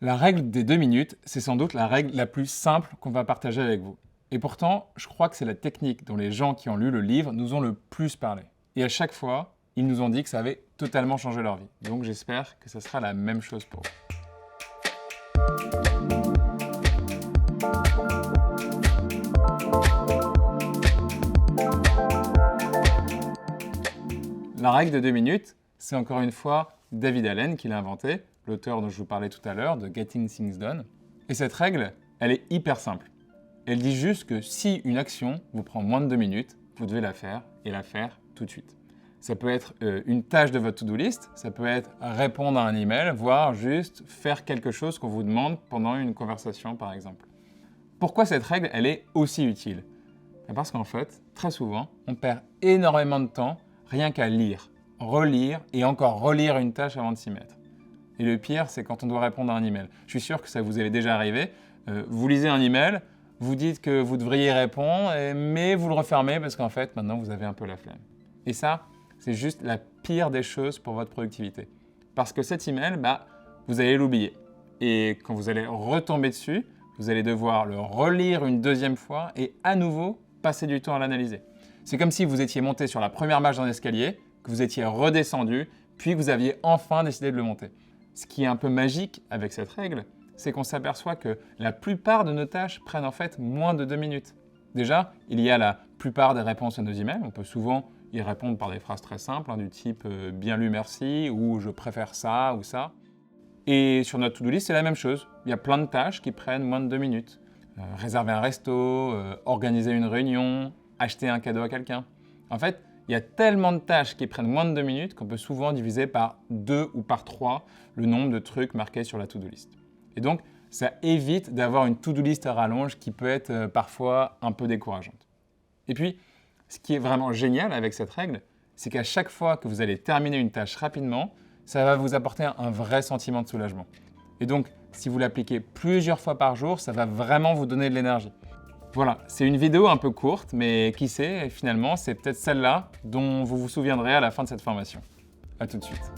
La règle des 2 minutes, c'est sans doute la règle la plus simple qu'on va partager avec vous. Et pourtant, je crois que c'est la technique dont les gens qui ont lu le livre nous ont le plus parlé. Et à chaque fois, ils nous ont dit que ça avait totalement changé leur vie. Donc j'espère que ça sera la même chose pour vous. La règle de 2 minutes, c'est encore une fois David Allen qui l'a inventée, l'auteur dont je vous parlais tout à l'heure de Getting Things Done. Et cette règle, elle est hyper simple. Elle dit juste que si une action vous prend moins de 2 minutes, vous devez la faire et la faire tout de suite. Ça peut être une tâche de votre to-do list, ça peut être répondre à un email, voire juste faire quelque chose qu'on vous demande pendant une conversation par exemple. Pourquoi cette règle, elle est aussi utile? Parce qu'en fait, très souvent, on perd énormément de temps rien qu'à lire, relire et encore relire une tâche avant de s'y mettre. Et le pire, c'est quand on doit répondre à un email. Je suis sûr que ça vous est déjà arrivé. Vous lisez un email, vous dites que vous devriez répondre, mais vous le refermez parce qu'en fait, maintenant, vous avez un peu la flemme. Et ça, c'est juste la pire des choses pour votre productivité. Parce que cet email, vous allez l'oublier. Et quand vous allez retomber dessus, vous allez devoir le relire une deuxième fois et à nouveau passer du temps à l'analyser. C'est comme si vous étiez monté sur la première marche d'un escalier, que vous étiez redescendu, puis que vous aviez enfin décidé de le monter. Ce qui est un peu magique avec cette règle, c'est qu'on s'aperçoit que la plupart de nos tâches prennent en fait moins de 2 minutes. Déjà, il y a la plupart des réponses à nos emails. On peut souvent y répondre par des phrases très simples, du type « bien lu, merci » ou « je préfère ça » ou ça. Et sur notre to-do list, c'est la même chose. Il y a plein de tâches qui prennent moins de 2 minutes. Réserver un resto, organiser une réunion, acheter un cadeau à quelqu'un. En fait, il y a tellement de tâches qui prennent moins de 2 minutes qu'on peut souvent diviser par 2 ou par 3 le nombre de trucs marqués sur la to-do list. Et donc, ça évite d'avoir une to-do list à rallonge qui peut être parfois un peu décourageante. Et puis, ce qui est vraiment génial avec cette règle, c'est qu'à chaque fois que vous allez terminer une tâche rapidement, ça va vous apporter un vrai sentiment de soulagement. Et donc, si vous l'appliquez plusieurs fois par jour, ça va vraiment vous donner de l'énergie. Voilà, c'est une vidéo un peu courte, mais qui sait, finalement, c'est peut-être celle-là dont vous vous souviendrez à la fin de cette formation. À tout de suite.